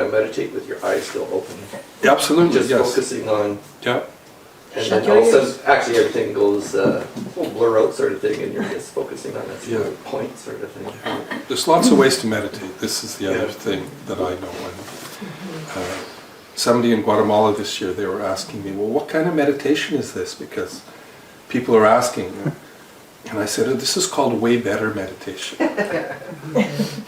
to meditate with your eyes still open. Absolutely, Just yes. focusing on, Yeah, and Shut then your all of a ears. sudden, actually everything goes, will blur out sort of thing, and you're just focusing on that Yeah. point sort of thing. there's lots of ways to meditate. This is the other Yeah. thing that I know. And, somebody in Guatemala this year, they were asking me, well, what kind of meditation is this? Because people are asking. And I said, oh, this is called way better meditation.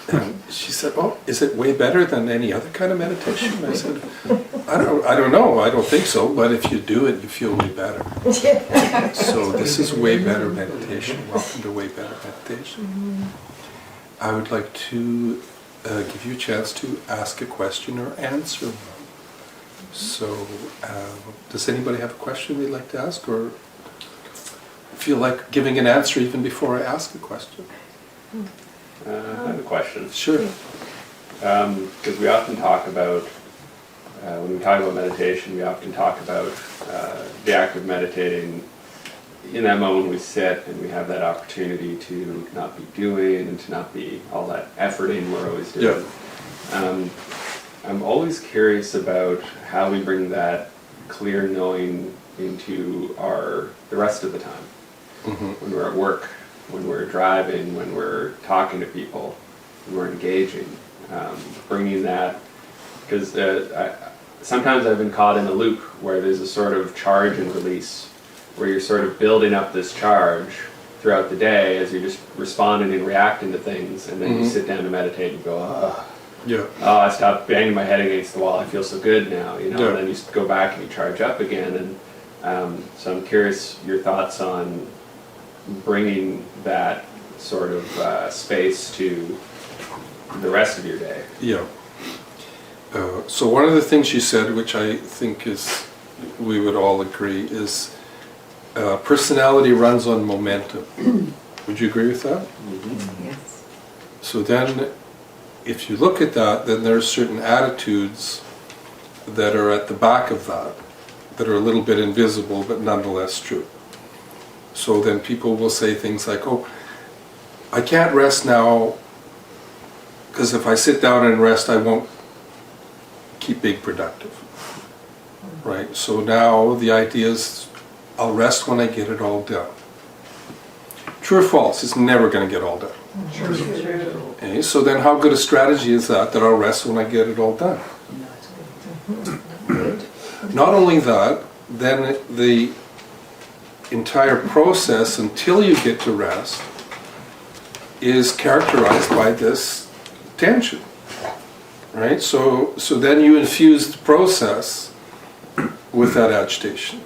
And she said, oh, is it way better than any other kind of meditation? And I said, I don't know, I don't think so, but if you do it, you feel way better. So this is way better meditation. Welcome to way better meditation. I would like to give you a chance to ask a question or answer one. So, does anybody have a question they'd like to ask, or feel like giving an answer even before I ask a question? I have a question. Sure. Because we often talk about, when we talk about meditation, we often talk about the act of meditating. In that moment we sit and we have that opportunity to not be doing and to not be all that efforting we're always doing. Yeah. I'm always curious about how we bring that clear knowing into the rest of the time. Mm-hmm. When we're at work, when we're driving, when we're talking to people, when we're engaging, bringing that, because sometimes I've been caught in a loop where there's a sort of charge and release, where you're sort of building up this charge throughout the day as you're just responding and reacting to things, and then you sit down to meditate and go, Yeah. I stopped banging my head against the wall, I feel so good now, you know, Yeah. and then you go back and you charge up again, and so I'm curious your thoughts on bringing that sort of space to the rest of your day. Yeah. So one of the things you said, which I think is, we would all agree, is personality runs on momentum. Would you agree with that? Yes. So then, if you look at that, then there are certain attitudes that are at the back of that, that are a little bit invisible, but nonetheless true. So then people will say things like, oh, I can't rest now, because if I sit down and rest, I won't keep being productive. Right? So now the idea is, I'll rest when I get it all done. True or false? It's never going to get all done. True. Okay, so then how good a strategy is that I'll rest when I get it all done? Not only that, then the entire process until you get to rest is characterized by this tension, right? So then you infuse the process with that agitation.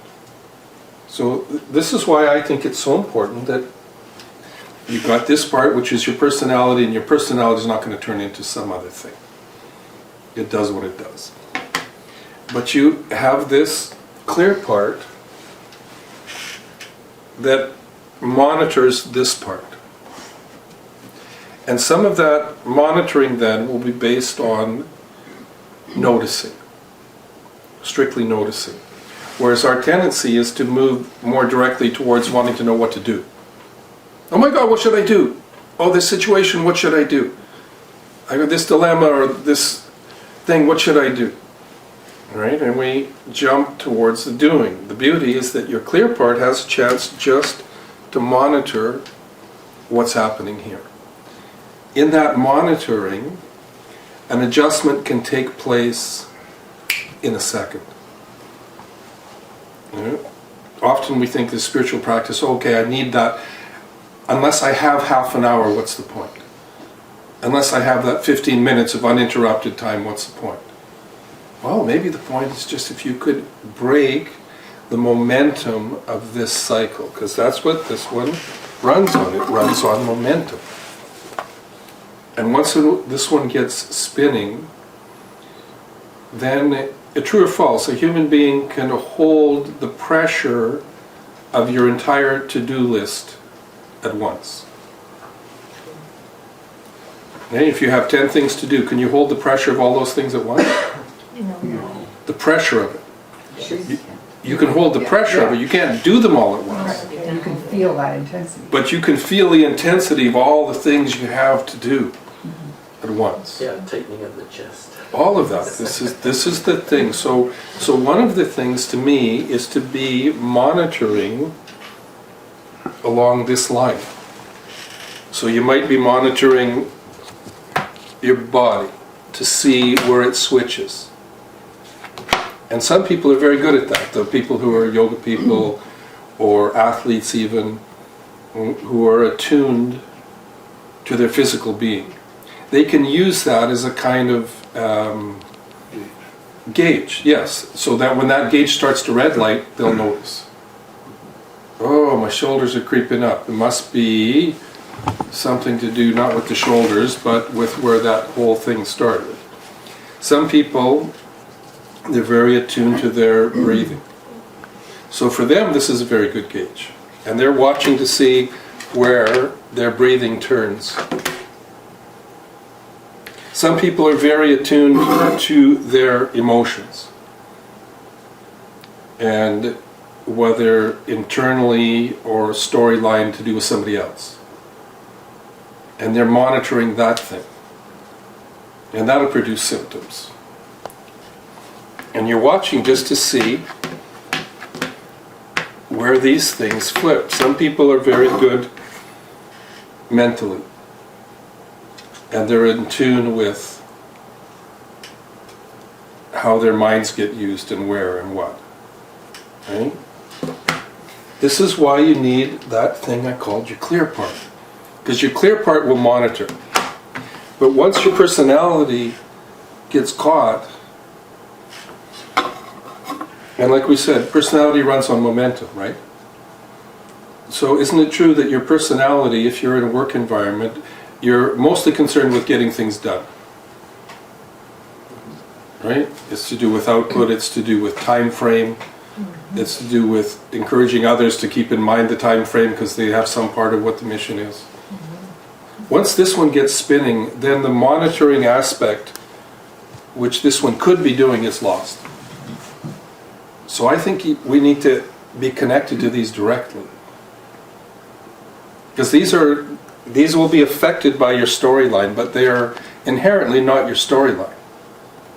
So this is why I think it's so important that you've got this part, which is your personality, and your personality is not going to turn into some other thing. It does what it does. But you have this clear part that monitors this part. And some of that monitoring then will be based on noticing, strictly noticing. Whereas our tendency is to move more directly towards wanting to know what to do. Oh my God, what should I do? Oh, this situation, what should I do? I got this dilemma or this thing, what should I do? Right? And we jump towards the doing. The beauty is that your clear part has a chance just to monitor what's happening here. In that monitoring, an adjustment can take place in a second. You know? Often we think the spiritual practice, okay, I need that. Unless I have half an hour, what's the point? Unless I have that 15 minutes of uninterrupted time, what's the point? Well, maybe the point is just if you could break the momentum of this cycle, because that's what this one runs on. It runs on momentum. And once this one gets spinning, then, true or false, a human being can hold the pressure of your entire to-do list at once. Okay, if you have 10 things to do, can you hold the pressure of all those things at once? No. The pressure of it. You can hold the pressure of it, you can't do them all at once. And you can feel that intensity. But you can feel the intensity of all the things you have to do at once. Yeah, tightening of the chest. All of that. This is the thing. So one of the things to me is to be monitoring along this line. So you might be monitoring your body to see where it switches. And some people are very good at that. The people who are yoga people or athletes even, who are attuned to their physical being. They can use that as a kind of gauge, yes. So that when that gauge starts to red light, they'll notice. Oh, my shoulders are creeping up. It must be something to do not with the shoulders, but with where that whole thing started. Some people, they're very attuned to their breathing. So for them, this is a very good gauge. And they're watching to see where their breathing turns. Some people are very attuned to their emotions. And whether internally or storyline to do with somebody else. And they're monitoring that thing. And that'll produce symptoms. And you're watching just to see where these things flip. Some people are very good mentally. And they're in tune with how their minds get used and where and what. Right? This is why you need that thing I called your clear part. Because your clear part will monitor. But once your personality gets caught, and like we said, personality runs on momentum, right? So isn't it true that your personality, if you're in a work environment, you're mostly concerned with getting things done? Right? It's to do with output, it's to do with time frame, it's to do with encouraging others to keep in mind the time frame because they have some part of what the mission is. Once this one gets spinning, then the monitoring aspect, which this one could be doing, is lost. So I think we need to be connected to these directly. Because these will be affected by your storyline, but they are inherently not your storyline.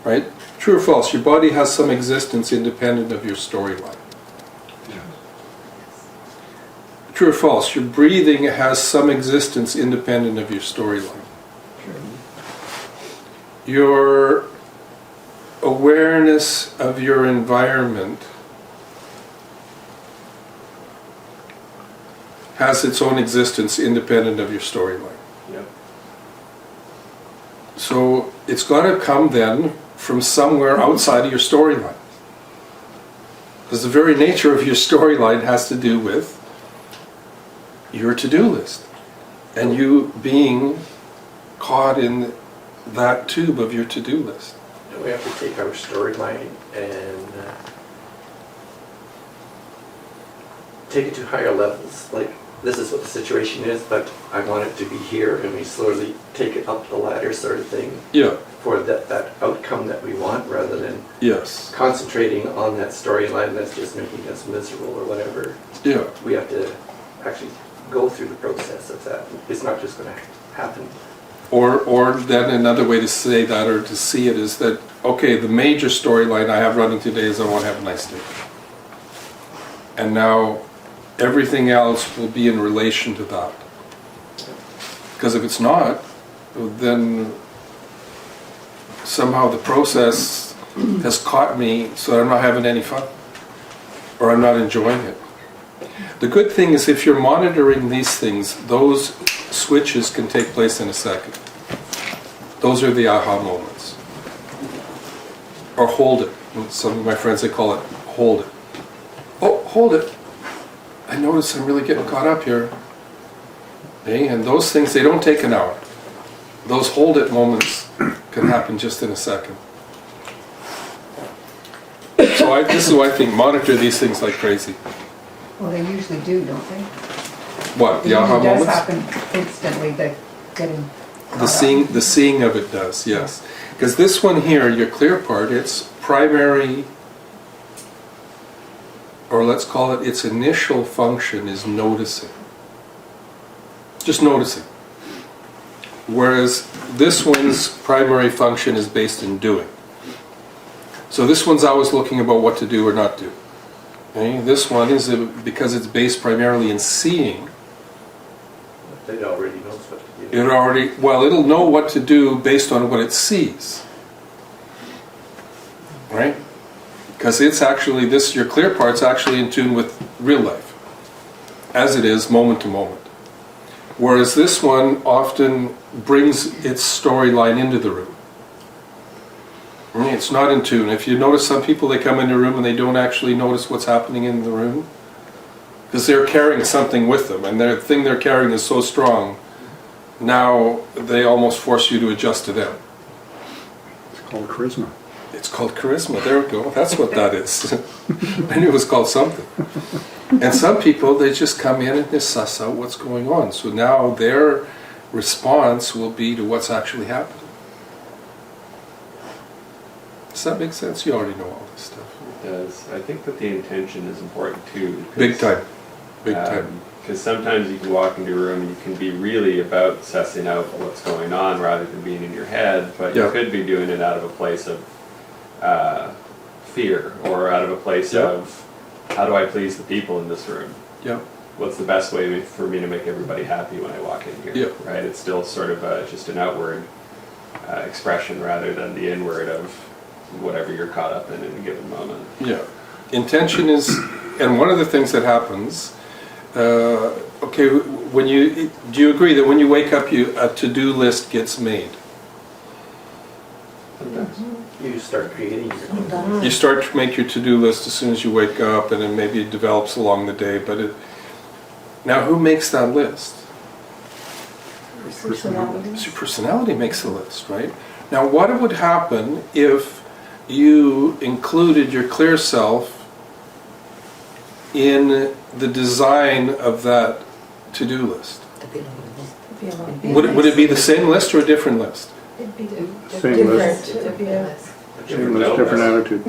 Right? True or false? Your body has some existence independent of your storyline. True or false? Your breathing has some existence independent of your storyline. Your awareness of your environment has its own existence independent of your storyline. Yep. So it's got to come then from somewhere outside of your storyline. Because the very nature of your storyline has to do with your to-do list. And you being caught in that tube of your to-do list. We have to take our storyline and take it to higher levels. Like, this is what the situation is, but I want it to be here, and we slowly take it up the ladder sort of thing Yeah. for that outcome that we want, rather than Yes. concentrating on that storyline that's just making us miserable or whatever. Yeah. We have to actually go through the process of that. It's not just going to happen. Or then another way to say that or to see it is that, okay, the major storyline I have running today is I want to have a nice day. And now everything else will be in relation to that. Because if it's not, then somehow the process has caught me so that I'm not having any fun. Or I'm not enjoying it. The good thing is if you're monitoring these things, those switches can take place in a second. Those are the aha moments. Or hold it. Some of my friends, they call it hold it. Oh, hold it. I notice I'm really getting caught up here. Okay? And those things, they don't take an hour. Those hold it moments can happen just in a second. So this is why I think monitor these things like crazy. Well, they usually do, don't they? What, the aha It does moments? happen instantly, the getting caught up. The seeing of it does, yes. Because this one here, your clear part, its primary, or let's call it its initial function, is noticing. Just noticing. whereas this one's primary function is based in doing. So this one's always looking about what to do or not do. Okay? This one is, because it's based primarily in seeing, It already knows what to do. it'll know what to do based on what it sees. Right? Because it's actually, your clear part's actually in tune with real life, as it is moment to moment. Whereas this one often brings its storyline into the room. It's not in tune. If you notice, some people, they come in the room and they don't actually notice what's happening in the room, because they're carrying something with them, and the thing they're carrying is so strong, now they almost force you to adjust to them. It's called charisma. It's called charisma. There we go. That's what that is. I knew it was called something. And some people, they just come in and they suss out what's going on. So now their response will be to what's actually happening. Does that make sense? You already know all this stuff. It does. I think that the intention is important too. Big time. Big time. Because sometimes you can walk into a room and you can be really about sussing out what's going on rather than being in your head, but Yeah. you could be doing it out of a place of fear, or out of a place Yeah. of, how do I please the people in this room? Yeah. What's the best way for me to make everybody happy when I walk in here? Yeah. Right? It's still sort of just an outward expression rather than the inward of whatever you're caught up in a given moment. Yeah. Intention is, and one of the things that happens, okay, do you agree that when you wake up, a to-do list gets made? You start creating your own. You start to make your to-do list as soon as you wake up, and then maybe it develops along the day, but now who makes that list? Personality. So your personality makes the list, right? Now what would happen if you included your clear self in the design of that to-do list? Would it be the same list or a different list? It'd be Same list. different. Yeah. Same list, different attitude.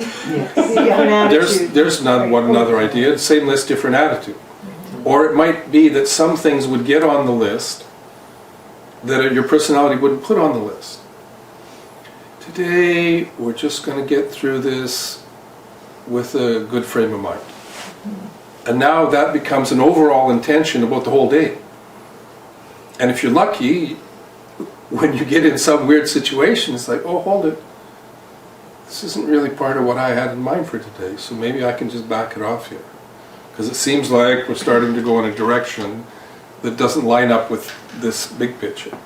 There's one another idea, same list, different attitude. Or it might be that some things would get on the list that your personality wouldn't put on the list. Today, we're just going to get through this with a good frame of mind. And now that becomes an overall intention about the whole day. And if you're lucky, when you get in some weird situation, it's like, oh, hold it. This isn't really part of what I had in mind for today, so maybe I can just back it off here. Because it seems like we're starting to go in a direction that doesn't line up with this big picture.